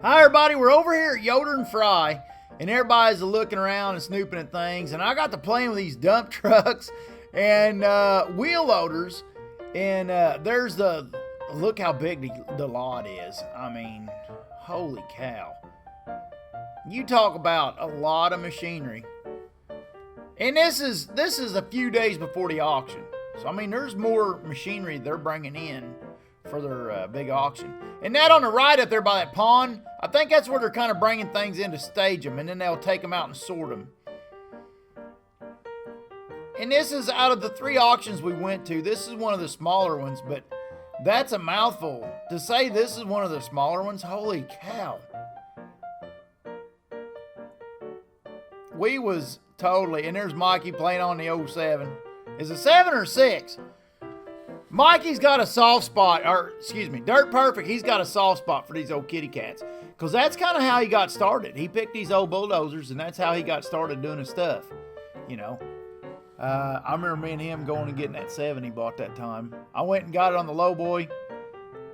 Hi everybody, we're over here at Yoder and Fry, and everybody's looking around and snooping at things, and I got to playing with these dump trucks and wheel loaders, and there's the, look how big the lot is. I mean, holy cow. You talk about a lot of machinery. And this is a few days before the auction. So I mean, there's more machinery they're bringing in for their big auction. And that on the right up there by that pond, I think that's where they're kind of bringing things in to stage them, and then they'll take them out and sort them. And this is out of the 3 auctions we went to, this is one of the smaller ones, but that's a mouthful. To say this is one of the smaller ones, holy cow. We was totally, and there's Mikey playing on the 07. Is it 7 or 6? Mikey's got a soft spot, or excuse me, Dirt Perfect, he's got a soft spot for these old kitty cats. Because that's kind of how he got started. He picked these old bulldozers, and that's how he got started doing his stuff. You know, I remember me and him going and getting that 7 he bought that time. I went and got it on the low boy.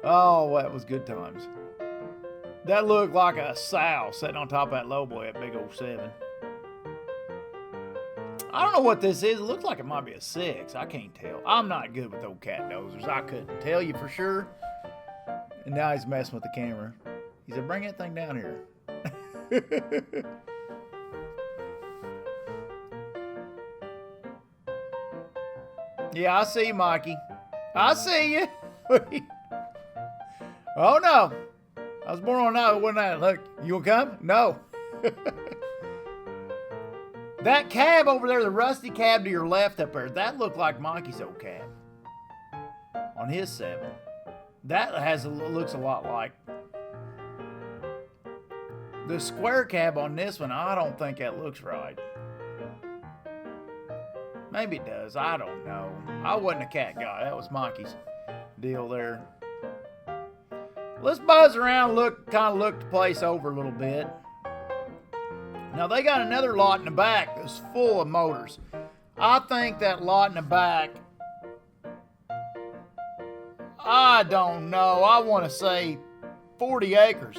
Oh, that was good times. That looked like a sow sitting on top of that low boy, that big old 7. I don't know what this is. It looks like it might be a 6. I can't tell. I'm not good with old cat dozers. I couldn't tell you for sure. And now he's messing with the camera. He said, bring that thing down here. Yeah, I see you, Mikey. I see you. Oh, no. I was born on that. Wasn't that? Look, you gonna come? No. That cab over there, the rusty cab to your left up there, that looked like Mikey's old cab on his 7. That looks a lot like the square cab on this one. I don't think that looks right. Maybe it does. I don't know. I wasn't a cat guy. That was Mikey's deal there. Let's buzz around, kind of look the place over a little bit. Now, they got another lot in the back that's full of motors. I think that lot in the back, I don't know, I want to say 40 acres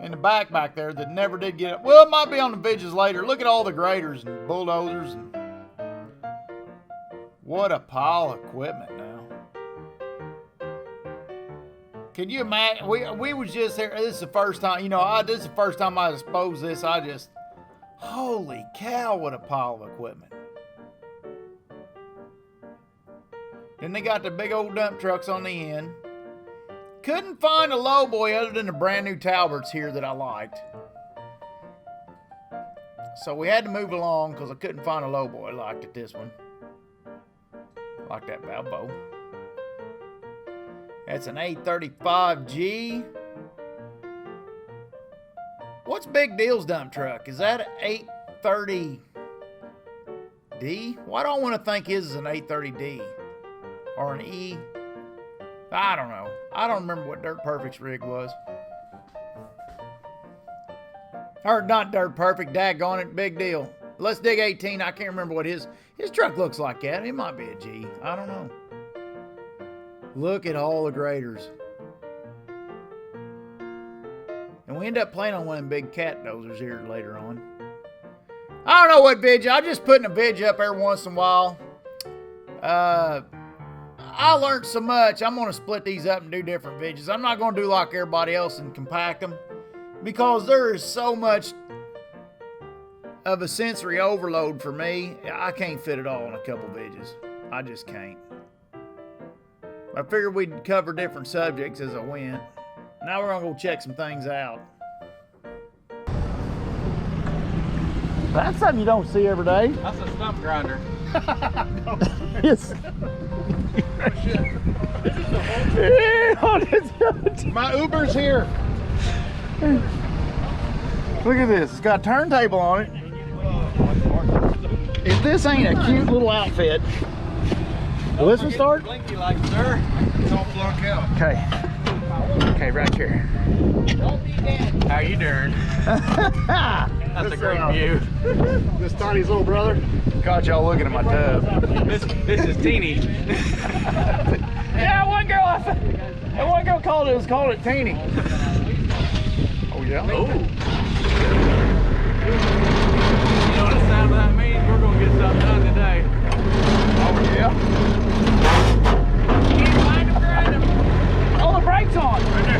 in the back there that never did get it. Well, it might be on the videos later. Look at all the graders and bulldozers. And what a pile of equipment now. Can you imagine? We was just here. This is the first time, you know, this is the first time I exposed this. Holy cow, what a pile of equipment. Then they got the big old dump trucks on the end. Couldn't find a low boy other than the brand new Talberts here that I liked. So we had to move along because I couldn't find a low boy. I liked it, this one. Like that Balbo. That's an 835G. What's Big Deal's dump truck? Is that an 830D? Why do I want to think his is an 830D? Or an E? I don't know. I don't remember what Dirt Perfect's rig was. Or not Dirt Perfect, daggone it, Big Deal. Let's dig 18. I can't remember what his truck looks like that. It might be a G. I don't know. Look at all the graders. And we end up playing on one of them big cat dozers here later on. I don't know what video. I'm just putting a video up every once in a while. I learned so much. I'm going to split these up and do different videos. I'm not going to do like everybody else and compact them. Because there is so much of a sensory overload for me. I can't fit it all in a couple videos. I just can't. I figured we'd cover different subjects as I went. Now we're gonna go check some things out. That's something you don't see every day. That's a stump grinder. Yes. My Uber's here. Look at this. It's got a turntable on it. If this ain't a cute little outfit, will this one start? Blinky light, sir. Don't block out. Okay. Okay, right here. Don't be dead. How you doing? That's a great view. This Tony's little brother. Caught y'all looking at my tub. This is Teeny. Yeah, one girl called it teeny. yeah. Oh. You know what the sound of that means? We're gonna get something done today. Oh, yeah. Can't find him, grind him. Oh, the brake's on. Right there.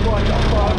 What the fuck?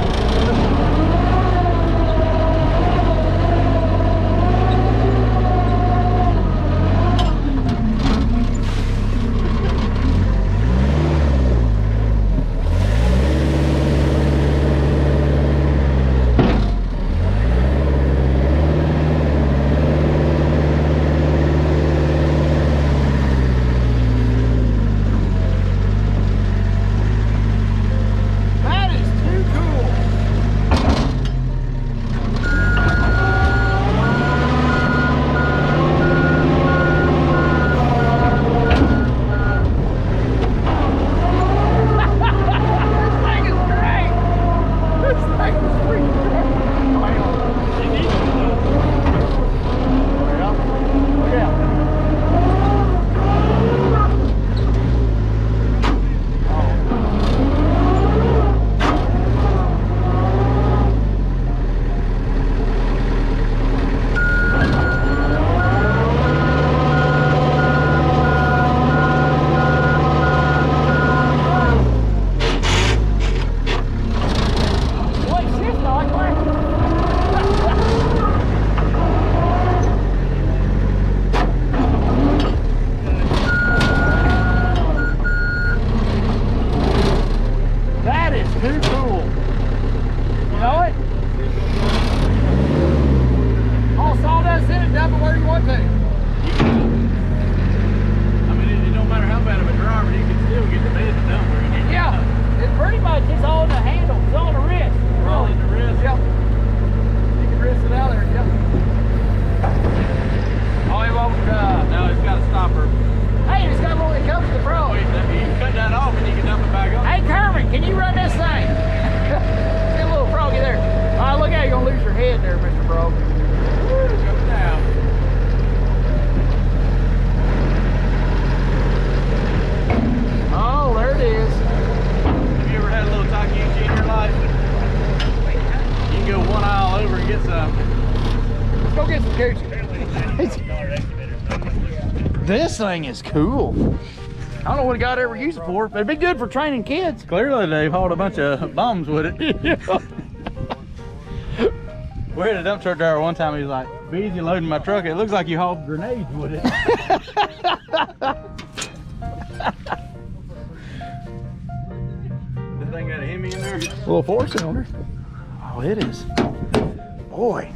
This thing is cool. I don't know what a guy ever used it for, but it'd be good for training kids. Clearly they've hauled a bunch of bombs with it. We had a dump truck driver one time, he was like, "Be easy loading my truck. It looks like you hauled grenades with it." This thing got a Hemi in there? A little 4-cylinder. Oh, it is. Boy.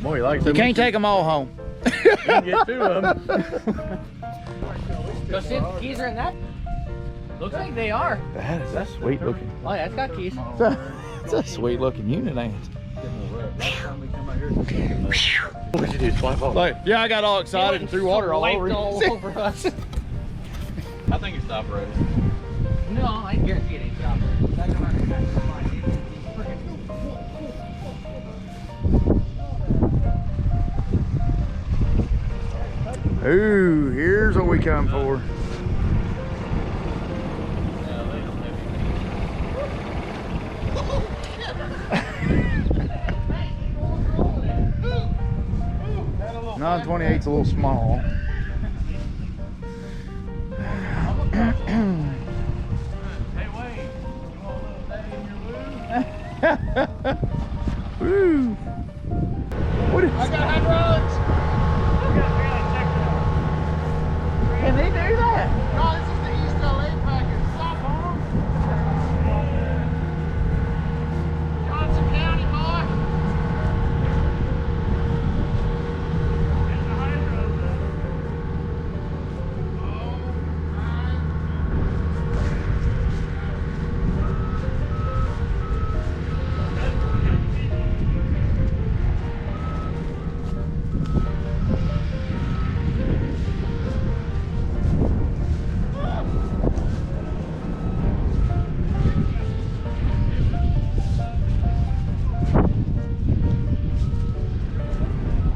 Boy, you like You can't take them all home. You can get 2 of them. Go see if the keys are in that. Looks like they are. That's sweet looking. Oh yeah, it's got keys. It's a sweet looking unit, ain't it? What did you do? Swipe off? Like, yeah, I got all excited and threw water all over over us. I think it's operated. No, I guarantee it ain't Ooh, here's what we come for. $928's a little small. Hey, Wayne, you want a little daddy in your woo? Woo! What is I got hydraulics. Can they do that? No, this is the East LA package. Stop on. Johnson County, boy. There's the hydro.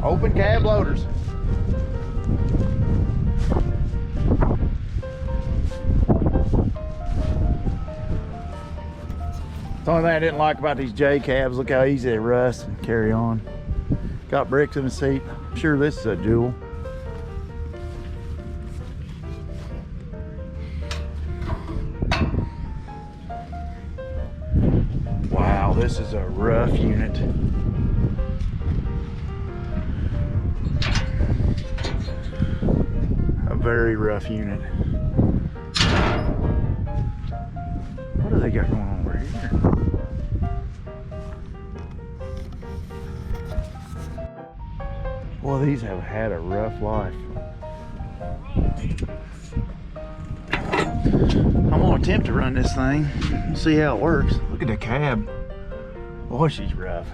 Open cab loaders. The only thing I didn't like about these J cabs, look how easy they rust and carry on. Got bricks in the seat. I'm sure this is a jewel. Wow, this is a rough unit. A very rough unit. What do they got going on over here? Well, these have had a rough life. I'm gonna attempt to run this thing and see how it works. Look at the cab. Boy, she's rough.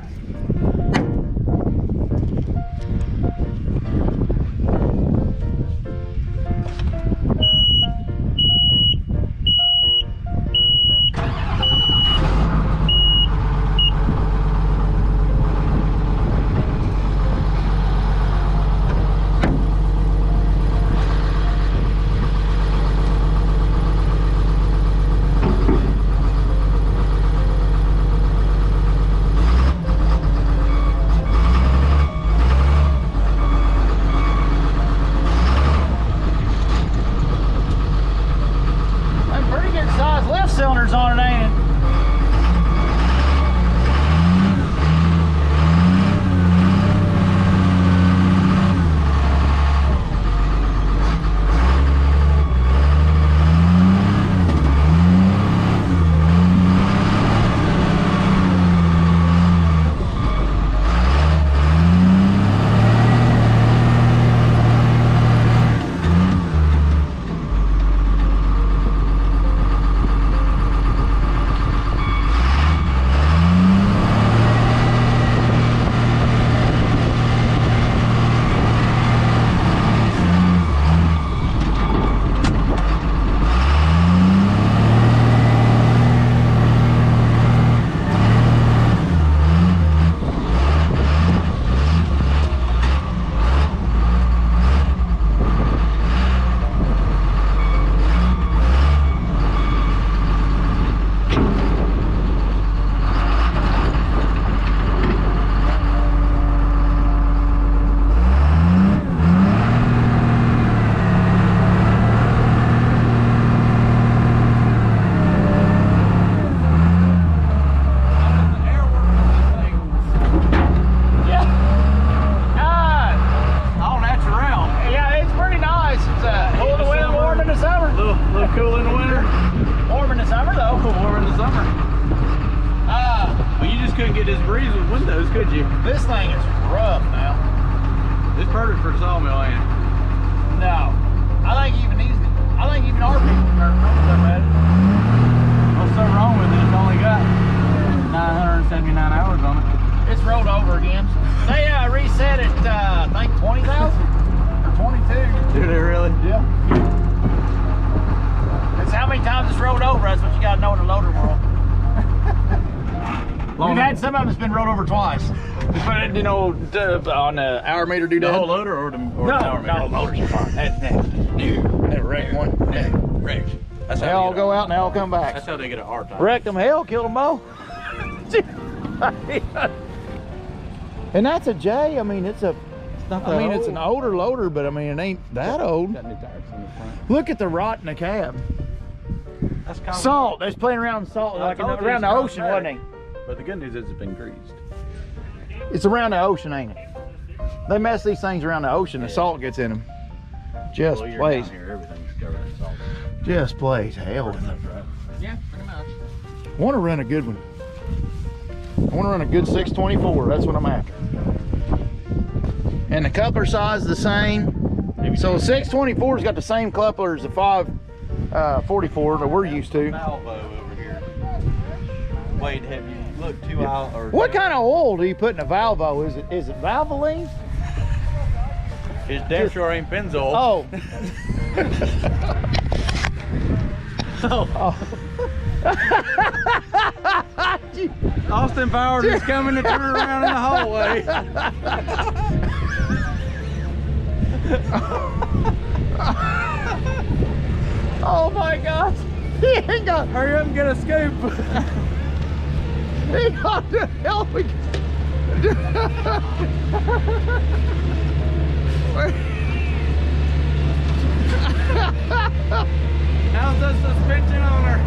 Cylinders on it, ain't it? Cool in the winter. Warm in the summer though. Warm in the summer. Well, you just couldn't get this breeze with windows, could you? This thing is rough now. It's perfect for the sawmill, ain't it? No. I think even our people are comfortable at it. What's so wrong with it? It's only got 979 hours on it. It's rolled over again. They reset it, I think 20,000 or 22. Did it really? Yeah. That's how many times it's rolled over. That's what you got to know in the loader world. We've had some of it's been rolled over twice. But you know, on the hour meter do The that? whole loader or the hour meter? No, loaders are fine. That wrecked one. Wrecked. That's They all go out and they all come back. That's how they get a hard time. Wrecked them, hell, killed them all. And that's a J. I mean, it's a. I mean, it's an older loader, but I mean, it ain't that old. Got new tires on the front. Look at the rot in the cab. That's kind Salt. They was playing around with salt, like around the ocean, wasn't he? But the good news is it's been greased. It's around the ocean, ain't it? They mess these things around the ocean. The salt gets in them. Just Well, you're plays. down here, everything's covered in salt. Just plays hell with them. Right? Yeah, pretty much. I want to run a good one. I want to run a good 624. That's what I'm after. And the coupler size is the same. So 624's got the same coupler as the 544 that we're used to. Valvo over here. Wait, have you looked too out? Or What kind of oil do you put in a Valvo? Is it Valvoline? It's damn sure ain't Pennzoil. Oh. Oh. Austin Powers is coming to turn around in the hallway. Oh my gosh. He ain't got. Hurry up and get a scoop. What the hell we How's the suspension on her?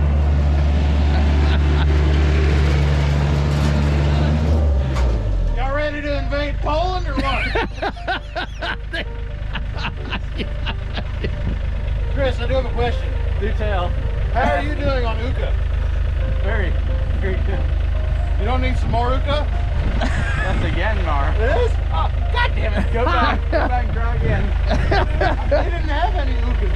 Y'all ready to invade Poland or what? Chris, I do have a question. Do tell. How are you doing on Uka? Very, very good. You don't need some more Uka? That's a Yanmar. It is? Oh, God damn it. Go back and try again. They didn't have any Ukas.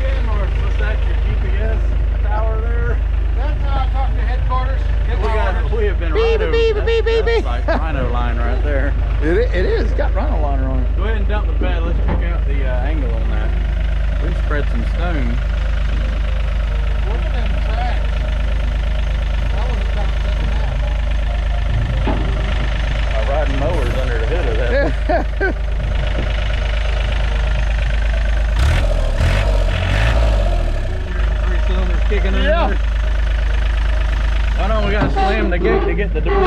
Yanmar. What's that? Your GPS tower there? That's how I talked to headquarters. Get my orders. We have been That's like Rhino line right there. It is. It's got rhino liner on it. Go ahead and dump the bed. Let's check out the angle on that. We can spread some stone. Look at them tracks. That was about 7.5. Riding mowers under the hood of that. Three cylinders kicking in there. Why don't we gotta slam the gate to get the door? Yeah.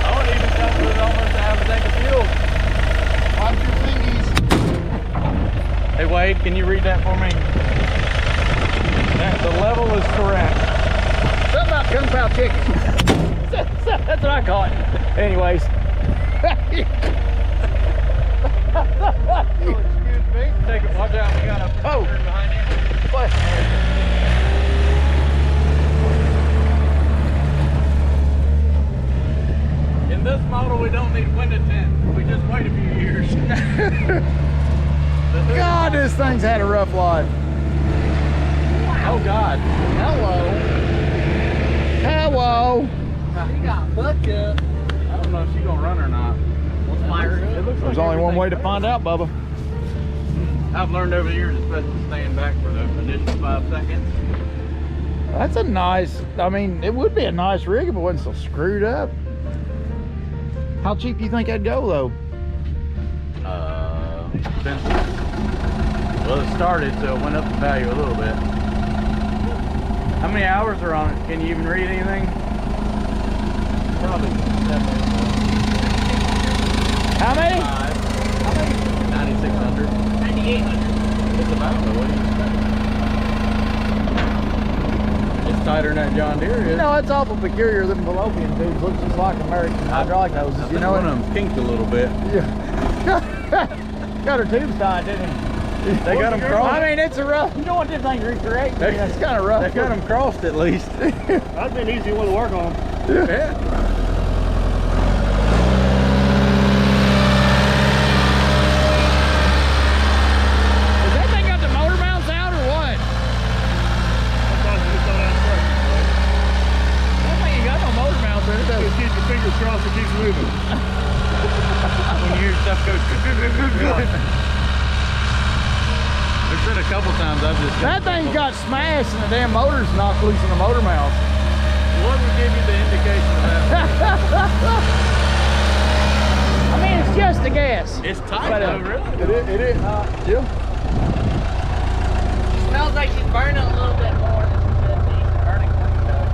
I wouldn't even come with almost a half a tank of fuel. Watch your thingies. Hey Wade, can you read that for me? The level is correct. Something about kung pao chicken. That's what I call it. Anyways. Excuse me. Take it, watch out, we got a turn behind you. In this model, we don't need window tint. We just wait a few years. God, this thing's had a rough life. Oh God. Hello. Hello. She got fucked up. I don't know if she's gonna run or not. Let's fire her up. There's only one way to find out, Bubba. I've learned over the years it's best to stand back for the initial 5 seconds. That's a nice, I mean, it would be a nice rig if it wasn't so screwed up. How cheap do you think that'd go, though? Expensive. Well, it started, so it went up in value a little bit. How many hours are on it? Can you even read anything? Probably 7. How many? 9,600. 9,800. It's about the way. It's tighter than that John Deere is. You know, it's awful peculiar. Them fallopian tubes look just like American hydraulic hoses. You know, one of them's kinked a little bit. Yeah. Got her tubes tied, didn't he? They got them crossed. I mean, it's a rough. You don't want them things recreate. It's kind of rough. They got them crossed at least. That's been easy one to work on. Yeah. Does that thing got the motor mounts out or what? Sometimes you just don't have to. That thing ain't got no motor mounts in it. does it? Just keep your fingers crossed and keeps moving. When you hear stuff go. There's been a couple times I've just. That thing got smashed and the damn motor's knocked loose in the motor mounts. What would give you the indication of that? I mean, it's just a guess. It's tight But, though, really. It is. Yeah. Smells like she's burning a little bit more than she should be. Burning clean though.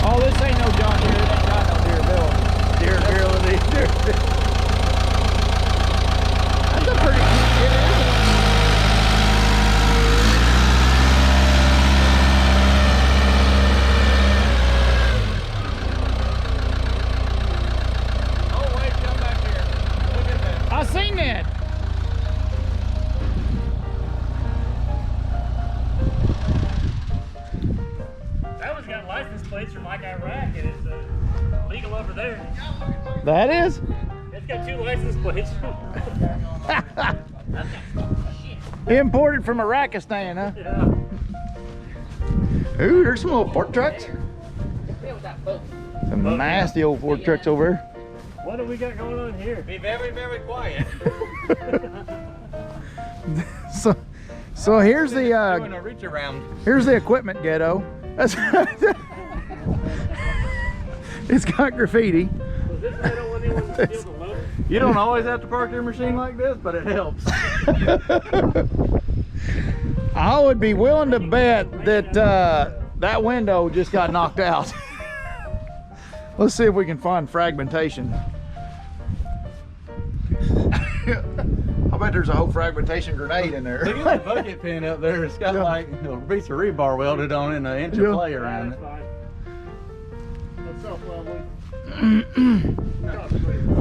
Oh, this ain't no John Deere. It ain't got no durability. That's a pretty cute kid, isn't it? Oh wait, come back here. Look at that. I seen that. That one's got license plates from like Iraq and it's legal over there. That is? It's got 2 license plates. Imported from Iraqistan, huh? Yeah. Ooh, there's some little fork trucks. With that boat. Some nasty old fork trucks over here. What do we got going on here? Be very, very quiet. So here's the Doing a reach around. here's the equipment ghetto. That's it's got graffiti. You don't always have to park your machine like this, but it helps. I would be willing to bet that that window just got knocked out. Let's see if we can find fragmentation. I bet there's a whole fragmentation grenade in there. Look at the bucket pin up there. It's got like a piece of rebar welded on it and an inch of play around it. What's up, lovely?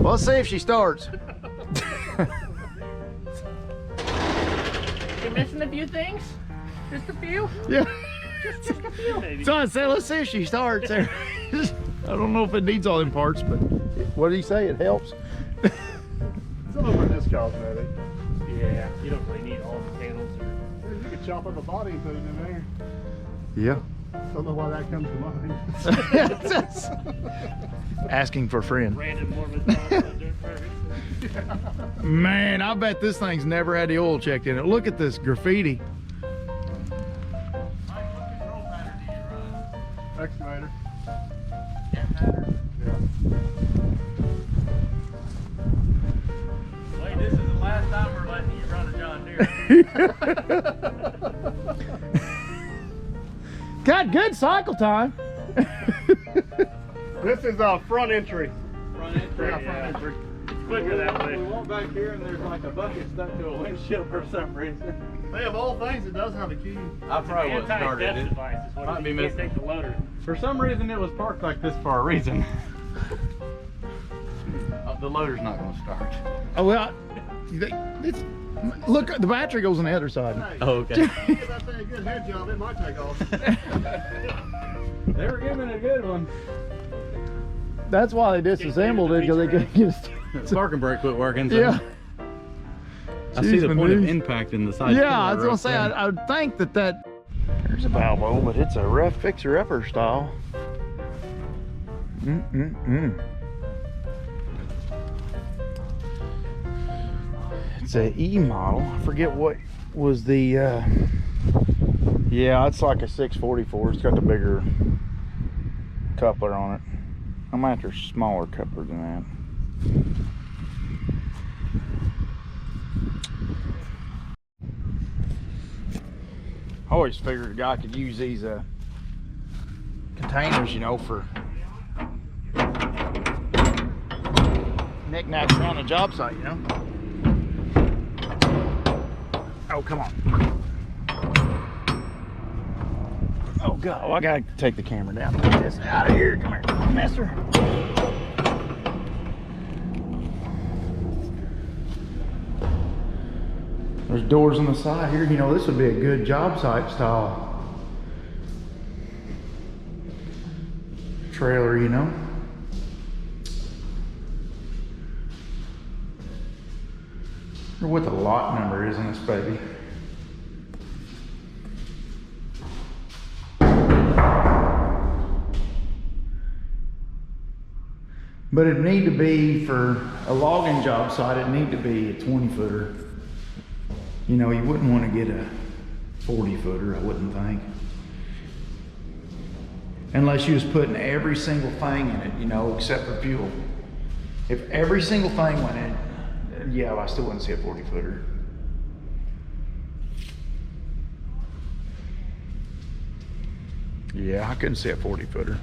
Well, let's see if she starts. You're missing a few things? Just a few? Yeah. Just a few, maybe. So I said, let's see if she starts. I don't know if it needs all them parts, but what did he say? It helps. It's a little bit this cosmetic. Yeah, you don't really need all the panels. You could chop up a body and put it in there. Yeah. Don't know why that comes to mind. Asking for a friend. Random Mormon dirt Man, I bet this thing's never had the oil checked in it. Look at this graffiti. Excavator. Wait, this is the last time we're letting you run a John Deere. Got good cycle time. This is front entry. Front entry. Yeah, front entry. quicker that way. We walk back here and there's like a bucket stuck to a windshield for some reason. Hey, of all things, it does have a key. I probably would have started Anti-theft it. device is what Might it be is. You missing. can't take the loader. For some reason it was parked like this for a reason. The loader's not going to start. Oh, well, it's, look, the battery goes on the other side. Hey, Oh, okay. give that thing a good head job, it might take off. They were giving it a good one. That's why they disassembled it, because they couldn't get it. The parking brake quit working. So Yeah. I see the Jeez, point of Manouche. impact in the side. Yeah, I was gonna say, I would think that there's a valve hole, but it's a rough fixer-upper style. It's a E model. I forget what was the, yeah, it's like a 644. It's got the bigger coupler on it. I'm after a smaller coupler than that. I always figured a guy could use these containers, you know, for knickknacks around a job site, you know. Oh, come on. Oh God, well, I gotta take the camera down. Get this out of here. Come here, mister. There's doors on the side here. You know, this would be a good job site style trailer, you know. I wonder what the lot number is on this baby. But it'd need to be, for a logging job site, it'd need to be a 20-footer. You know, you wouldn't want to get a 40-footer, I wouldn't think. Unless you was putting every single thing in it, you know, except for fuel. If every single thing went in, yeah, I still wouldn't see a 40-footer. Yeah, I couldn't see a 40-footer.